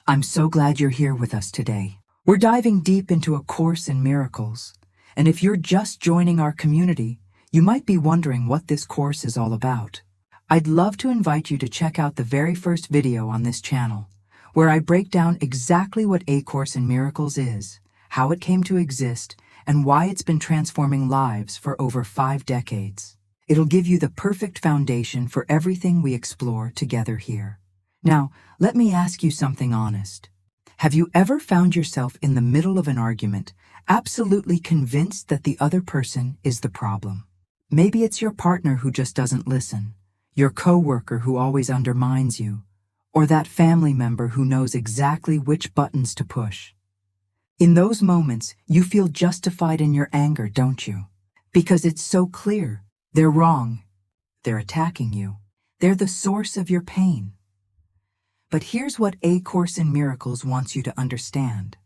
I'm so glad you're here with us today. We're diving deep into A Course in Miracles, and if you're just joining our community, you might be wondering what this course is all about. I'd love to invite you to check out the very first video on this channel, where I break down exactly what A Course in Miracles is, how it came to exist, and why it's been transforming lives for over 5 decades. It'll give you the perfect foundation for everything we explore together here. Now, let me ask you something honest. Have you ever found yourself in the middle of an argument, absolutely convinced that the other person is the problem? Maybe it's your partner who just doesn't listen, your coworker who always undermines you, or that family member who knows exactly which buttons to push. In those moments, you feel justified in your anger, don't you? Because it's so clear. They're wrong. They're attacking you. They're the source of your pain. But here's what A Course in Miracles wants you to understand.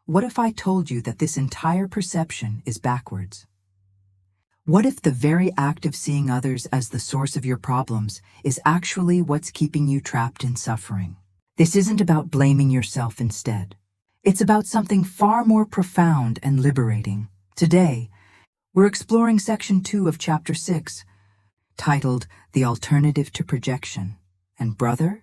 What if I told you that this entire perception is backwards? What if the very act of seeing others as the source of your problems is actually what's keeping you trapped in suffering? This isn't about blaming yourself instead. It's about something far more profound and liberating. Today, we're exploring Section 2 of Chapter 6, titled The Alternative to Projection. And brother,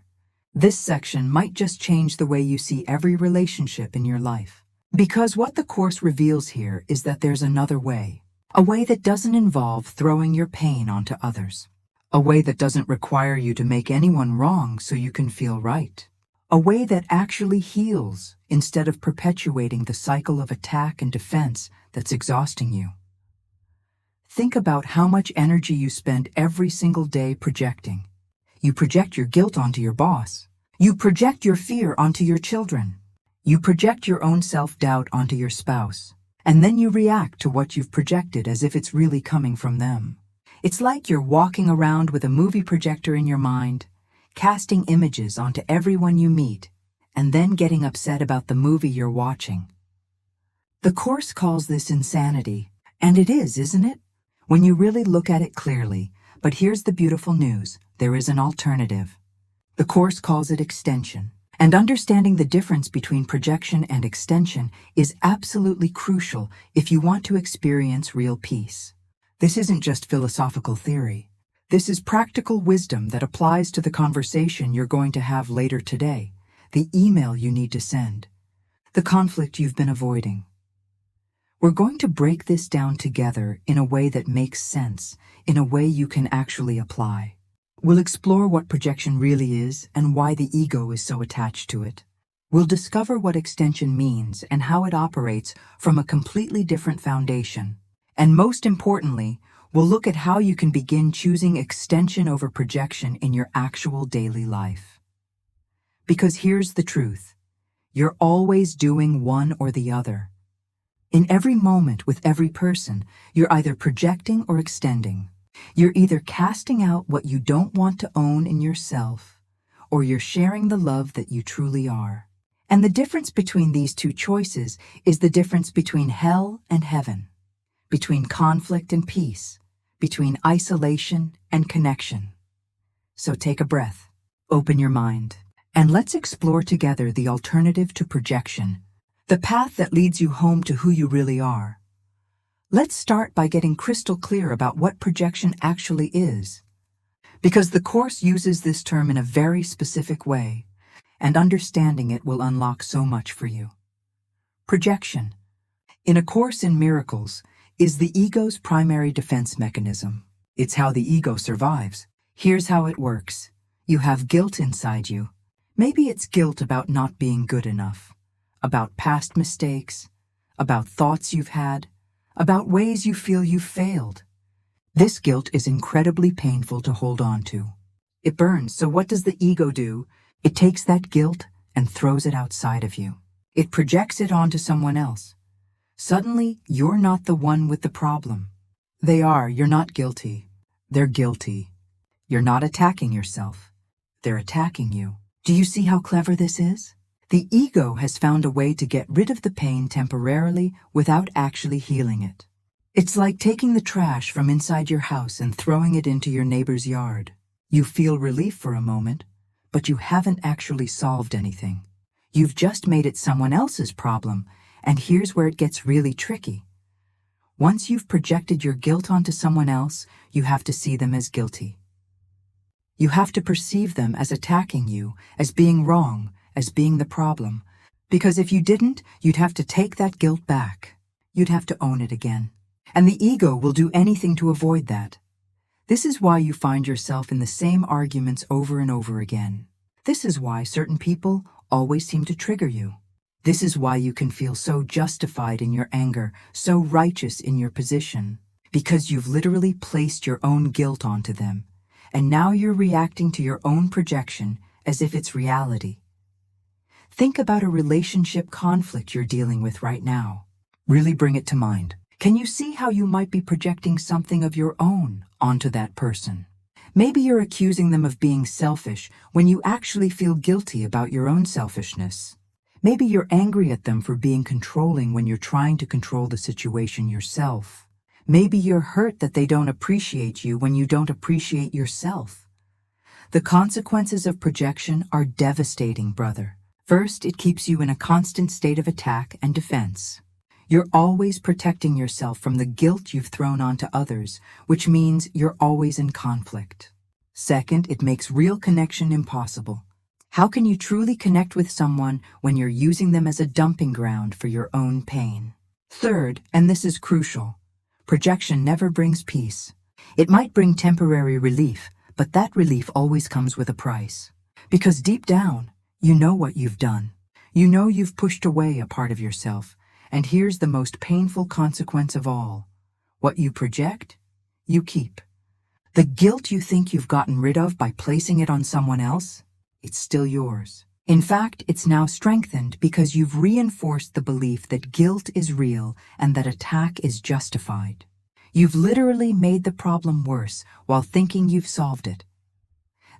this section might just change the way you see every relationship in your life. Because what the Course reveals here is that there's another way. A way that doesn't involve throwing your pain onto others. A way that doesn't require you to make anyone wrong so you can feel right. A way that actually heals instead of perpetuating the cycle of attack and defense that's exhausting you. Think about how much energy you spend every single day projecting. You project your guilt onto your boss. You project your fear onto your children. You project your own self-doubt onto your spouse. And then you react to what you've projected as if it's really coming from them. It's like you're walking around with a movie projector in your mind, casting images onto everyone you meet, and then getting upset about the movie you're watching. The Course calls this insanity, and it is, isn't it? When you really look at it clearly. But here's the beautiful news. There is an alternative. The Course calls it extension. And understanding the difference between projection and extension is absolutely crucial if you want to experience real peace. This isn't just philosophical theory. This is practical wisdom that applies to the conversation you're going to have later today, the email you need to send, the conflict you've been avoiding. We're going to break this down together in a way that makes sense, in a way you can actually apply. We'll explore what projection really is and why the ego is so attached to it. We'll discover what extension means and how it operates from a completely different foundation. And most importantly, we'll look at how you can begin choosing extension over projection in your actual daily life. Because here's the truth. You're always doing one or the other. In every moment with every person, you're either projecting or extending. You're either casting out what you don't want to own in yourself, or you're sharing the love that you truly are. And the difference between these two choices is the difference between hell and heaven, between conflict and peace, between isolation and connection. So take a breath, open your mind, and let's explore together the alternative to projection, the path that leads you home to who you really are. Let's start by getting crystal clear about what projection actually is, because the Course uses this term in a very specific way, and understanding it will unlock so much for you. Projection, in A Course in Miracles, is the ego's primary defense mechanism. It's how the ego survives. Here's how it works. You have guilt inside you. Maybe it's guilt about not being good enough, about past mistakes, about thoughts you've had, about ways you feel you've failed. This guilt is incredibly painful to hold on to. It burns, so what does the ego do? It takes that guilt and throws it outside of you. It projects it onto someone else. Suddenly, you're not the one with the problem. You're not guilty. They're guilty. You're not attacking yourself. They're attacking you. Do you see how clever this is? The ego has found a way to get rid of the pain temporarily without actually healing it. It's like taking the trash from inside your house and throwing it into your neighbor's yard. You feel relief for a moment, but you haven't actually solved anything. You've just made it someone else's problem, and here's where it gets really tricky. Once you've projected your guilt onto someone else, you have to see them as guilty. You have to perceive them as attacking you, as being wrong, as being the problem. Because if you didn't, you'd have to take that guilt back. You'd have to own it again. And the ego will do anything to avoid that. This is why you find yourself in the same arguments over and over again. This is why certain people always seem to trigger you. This is why you can feel so justified in your anger, so righteous in your position, because you've literally placed your own guilt onto them, and now you're reacting to your own projection as if it's reality. Think about a relationship conflict you're dealing with right now. Really bring it to mind. Can you see how you might be projecting something of your own onto that person? Maybe you're accusing them of being selfish when you actually feel guilty about your own selfishness. Maybe you're angry at them for being controlling when you're trying to control the situation yourself. Maybe you're hurt that they don't appreciate you when you don't appreciate yourself. The consequences of projection are devastating, brother. First, it keeps you in a constant state of attack and defense. You're always protecting yourself from the guilt you've thrown onto others, which means you're always in conflict. Second, it makes real connection impossible. How can you truly connect with someone when you're using them as a dumping ground for your own pain? Third, and this is crucial, projection never brings peace. It might bring temporary relief, but that relief always comes with a price. Because deep down, you know what you've done. You know you've pushed away a part of yourself. And here's the most painful consequence of all. What you project, you keep. The guilt you think you've gotten rid of by placing it on someone else, it's still yours. In fact, it's now strengthened because you've reinforced the belief that guilt is real and that attack is justified. You've literally made the problem worse while thinking you've solved it.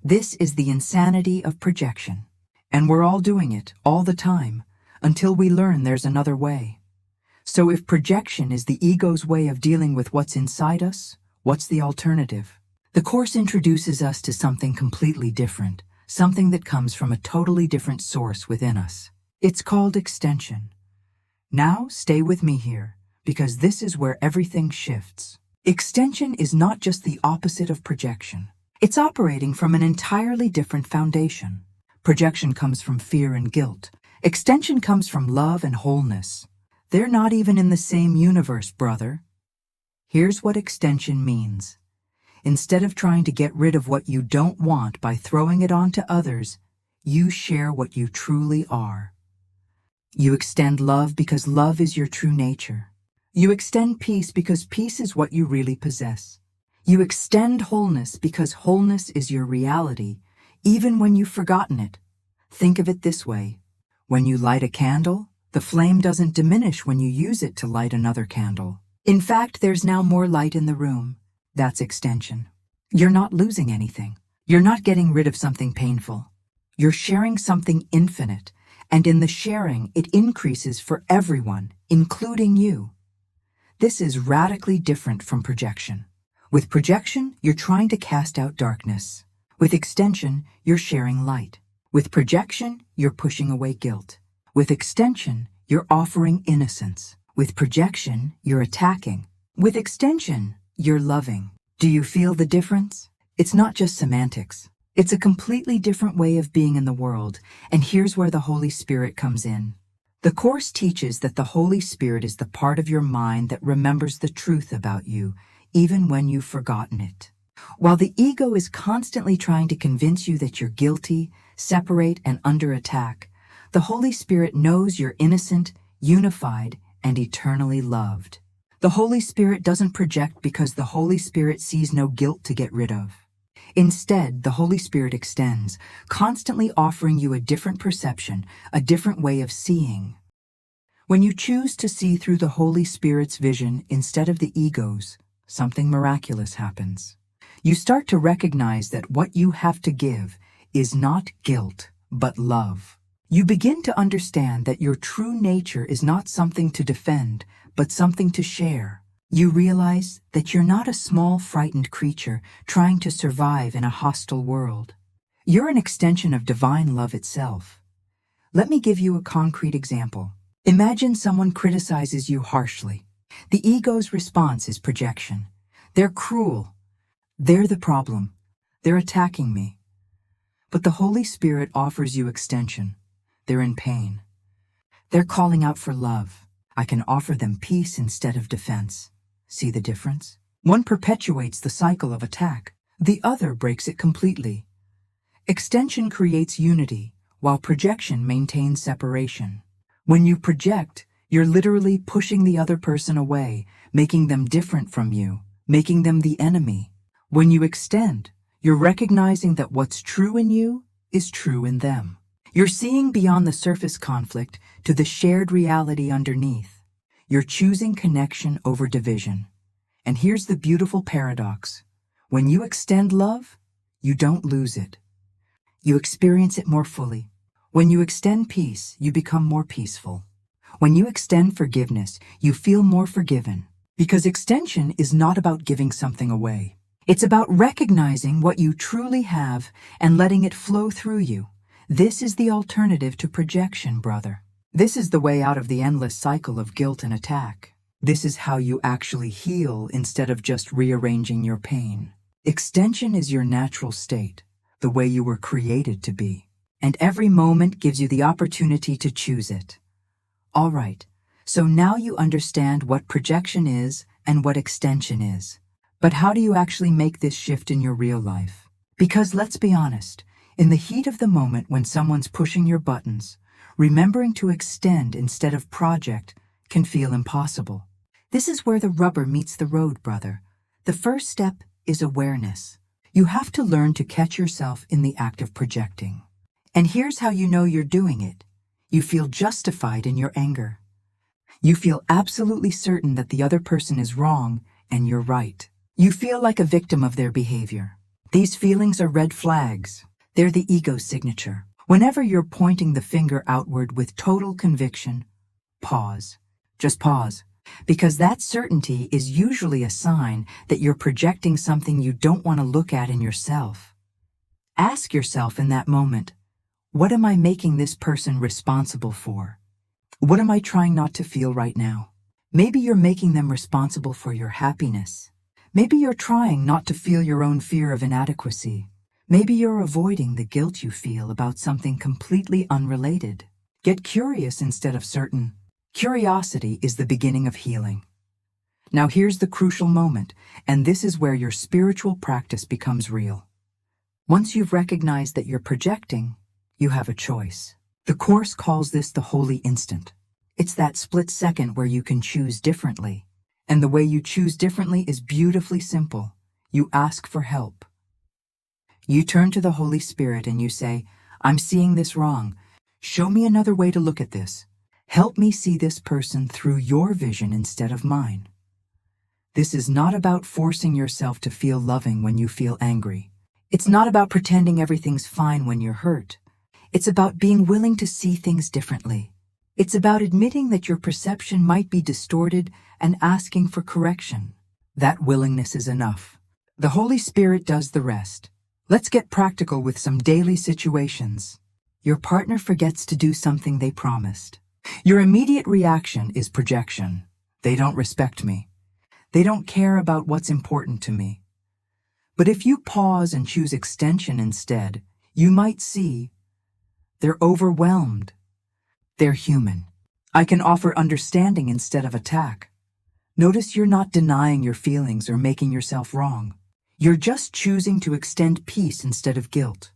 This is the insanity of projection. And we're all doing it, all the time, until we learn there's another way. So if projection is the ego's way of dealing with what's inside us, what's the alternative? The Course introduces us to something completely different, something that comes from a totally different source within us. It's called extension. Now stay with me here, because this is where everything shifts. Extension is not just the opposite of projection. It's operating from an entirely different foundation. Projection comes from fear and guilt. Extension comes from love and wholeness. They're not even in the same universe, brother. Here's what extension means. Instead of trying to get rid of what you don't want by throwing it onto others, you share what you truly are. You extend love because love is your true nature. You extend peace because peace is what you really possess. You extend wholeness because wholeness is your reality, even when you've forgotten it. Think of it this way. When you light a candle, the flame doesn't diminish when you use it to light another candle. In fact, there's now more light in the room. That's extension. You're not losing anything. You're not getting rid of something painful. You're sharing something infinite, and in the sharing, it increases for everyone, including you. This is radically different from projection. With projection, you're trying to cast out darkness. With extension, you're sharing light. With projection, you're pushing away guilt. With extension, you're offering innocence. With projection, you're attacking. With extension, you're loving. Do you feel the difference? It's not just semantics. It's a completely different way of being in the world, and here's where the Holy Spirit comes in. The Course teaches that the Holy Spirit is the part of your mind that remembers the truth about you, even when you've forgotten it. While the ego is constantly trying to convince you that you're guilty, separate, and under attack, the Holy Spirit knows you're innocent, unified, and eternally loved. The Holy Spirit doesn't project because the Holy Spirit sees no guilt to get rid of. Instead, the Holy Spirit extends, constantly offering you a different perception, a different way of seeing. When you choose to see through the Holy Spirit's vision instead of the ego's, something miraculous happens. You start to recognize that what you have to give is not guilt, but love. You begin to understand that your true nature is not something to defend, but something to share. You realize that you're not a small, frightened creature trying to survive in a hostile world. You're an extension of divine love itself. Let me give you a concrete example. Imagine someone criticizes you harshly. The ego's response is projection. They're cruel. They're the problem. They're attacking me. But the Holy Spirit offers you extension. They're in pain. They're calling out for love. I can offer them peace instead of defense. See the difference? One perpetuates the cycle of attack. The other breaks it completely. Extension creates unity, while projection maintains separation. When you project, you're literally pushing the other person away, making them different from you, making them the enemy. When you extend, you're recognizing that what's true in you is true in them. You're seeing beyond the surface conflict to the shared reality underneath. You're choosing connection over division. And here's the beautiful paradox. When you extend love, you don't lose it. You experience it more fully. When you extend peace, you become more peaceful. When you extend forgiveness, you feel more forgiven. Because extension is not about giving something away. It's about recognizing what you truly have and letting it flow through you. This is the alternative to projection, brother. This is the way out of the endless cycle of guilt and attack. This is how you actually heal instead of just rearranging your pain. Extension is your natural state, the way you were created to be. And every moment gives you the opportunity to choose it. All right, so now you understand what projection is and what extension is. But how do you actually make this shift in your real life? Because let's be honest, in the heat of the moment when someone's pushing your buttons, remembering to extend instead of project can feel impossible. This is where the rubber meets the road, brother. The first step is awareness. You have to learn to catch yourself in the act of projecting. And here's how you know you're doing it. You feel justified in your anger. You feel absolutely certain that the other person is wrong and you're right. You feel like a victim of their behavior. These feelings are red flags. They're the ego's signature. Whenever you're pointing the finger outward with total conviction, pause. Just pause. Because that certainty is usually a sign that you're projecting something you don't want to look at in yourself. Ask yourself in that moment, what am I making this person responsible for? What am I trying not to feel right now? Maybe you're making them responsible for your happiness. Maybe you're trying not to feel your own fear of inadequacy. Maybe you're avoiding the guilt you feel about something completely unrelated. Get curious instead of certain. Curiosity is the beginning of healing. Now here's the crucial moment, and this is where your spiritual practice becomes real. Once you've recognized that you're projecting, you have a choice. The Course calls this the holy instant. It's that split second where you can choose differently. And the way you choose differently is beautifully simple. You ask for help. You turn to the Holy Spirit and you say, I'm seeing this wrong. Show me another way to look at this. Help me see this person through your vision instead of mine. This is not about forcing yourself to feel loving when you feel angry. It's not about pretending everything's fine when you're hurt. It's about being willing to see things differently. It's about admitting that your perception might be distorted and asking for correction. That willingness is enough. The Holy Spirit does the rest. Let's get practical with some daily situations. Your partner forgets to do something they promised. Your immediate reaction is projection. They don't respect me. They don't care about what's important to me. But if you pause and choose extension instead, you might see they're overwhelmed. They're human. I can offer understanding instead of attack. Notice you're not denying your feelings or making yourself wrong. You're just choosing to extend peace instead of guilt.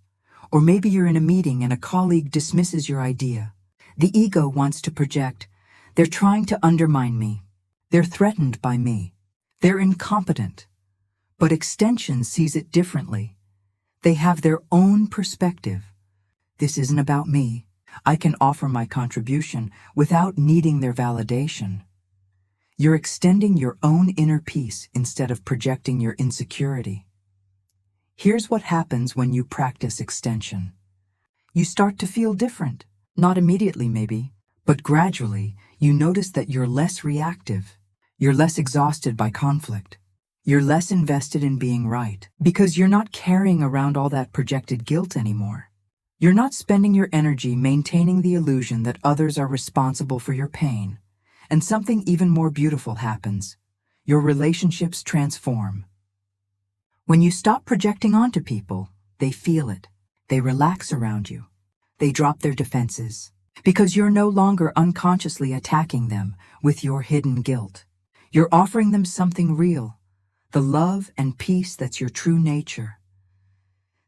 Or maybe you're in a meeting and a colleague dismisses your idea. The ego wants to project. They're trying to undermine me. They're threatened by me. They're incompetent. But extension sees it differently. They have their own perspective. This isn't about me. I can offer my contribution without needing their validation. You're extending your own inner peace instead of projecting your insecurity. Here's what happens when you practice extension. You start to feel different. Not immediately maybe, but gradually you notice that you're less reactive. You're less exhausted by conflict. You're less invested in being right because you're not carrying around all that projected guilt anymore. You're not spending your energy maintaining the illusion that others are responsible for your pain. And something even more beautiful happens. Your relationships transform. When you stop projecting onto people, they feel it. They relax around you. They drop their defenses. Because you're no longer unconsciously attacking them with your hidden guilt. You're offering them something real, the love and peace that's your true nature.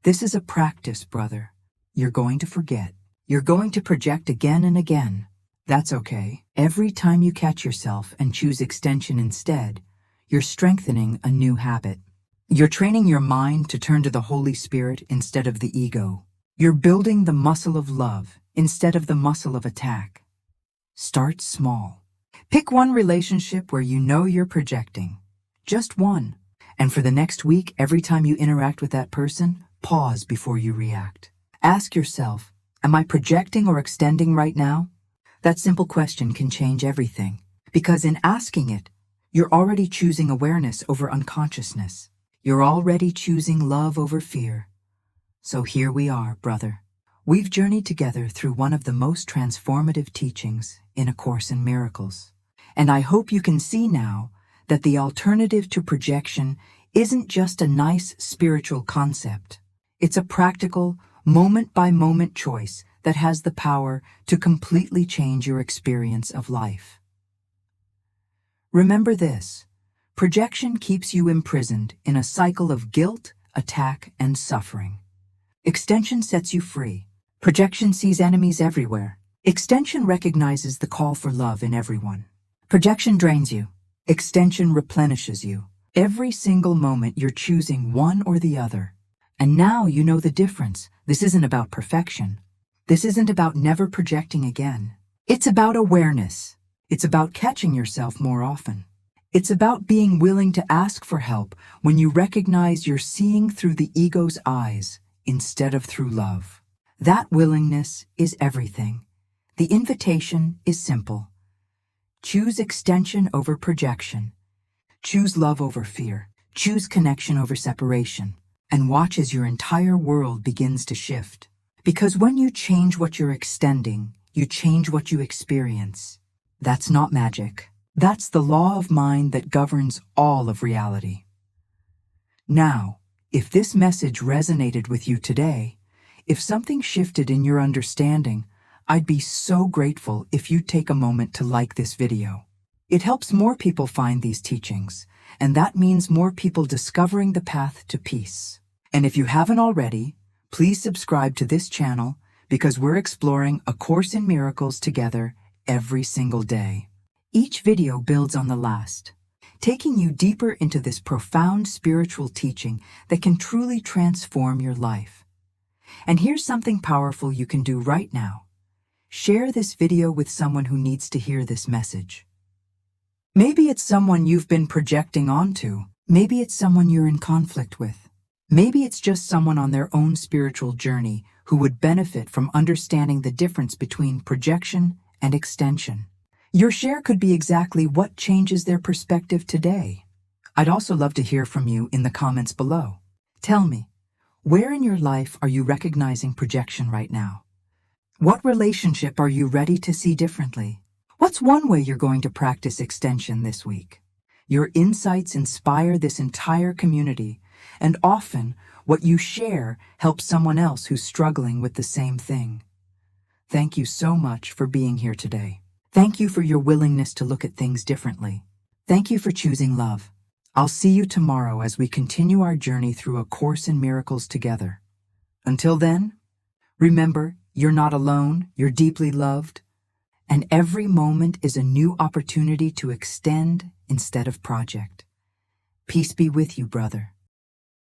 This is a practice, brother. You're going to forget. You're going to project again and again. That's okay. Every time you catch yourself and choose extension instead, you're strengthening a new habit. You're training your mind to turn to the Holy Spirit instead of the ego. You're building the muscle of love instead of the muscle of attack. Start small. Pick one relationship where you know you're projecting. Just one. And for the next week, every time you interact with that person, pause before you react. Ask yourself, am I projecting or extending right now? That simple question can change everything. Because in asking it, you're already choosing awareness over unconsciousness. You're already choosing love over fear. So here we are, brother. We've journeyed together through one of the most transformative teachings in A Course in Miracles. And I hope you can see now that the alternative to projection isn't just a nice spiritual concept. It's a practical, moment-by-moment choice that has the power to completely change your experience of life. Remember this: projection keeps you imprisoned in a cycle of guilt, attack, and suffering. Extension sets you free. Projection sees enemies everywhere. Extension recognizes the call for love in everyone. Projection drains you. Extension replenishes you. Every single moment you're choosing one or the other. And now you know the difference. This isn't about perfection. This isn't about never projecting again. It's about awareness. It's about catching yourself more often. It's about being willing to ask for help when you recognize you're seeing through the ego's eyes instead of through love. That willingness is everything. The invitation is simple. Choose extension over projection. Choose love over fear. Choose connection over separation. And watch as your entire world begins to shift. Because when you change what you're extending, you change what you experience. That's not magic. That's the law of mind that governs all of reality. Now, if this message resonated with you today, if something shifted in your understanding, I'd be so grateful if you'd take a moment to like this video. It helps more people find these teachings, and that means more people discovering the path to peace. And if you haven't already, please subscribe to this channel because we're exploring A Course in Miracles together every single day. Each video builds on the last, taking you deeper into this profound spiritual teaching that can truly transform your life. And here's something powerful you can do right now. Share this video with someone who needs to hear this message. Maybe it's someone you've been projecting onto. Maybe it's someone you're in conflict with. Maybe it's just someone on their own spiritual journey who would benefit from understanding the difference between projection and extension. Your share could be exactly what changes their perspective today. I'd also love to hear from you in the comments below. Tell me, where in your life are you recognizing projection right now? What relationship are you ready to see differently? What's one way you're going to practice extension this week? Your insights inspire this entire community, and often what you share helps someone else who's struggling with the same thing. Thank you so much for being here today. Thank you for your willingness to look at things differently. Thank you for choosing love. I'll see you tomorrow as we continue our journey through A Course in Miracles together. Until then, remember, you're not alone, you're deeply loved, and every moment is a new opportunity to extend instead of project. Peace be with you, brother.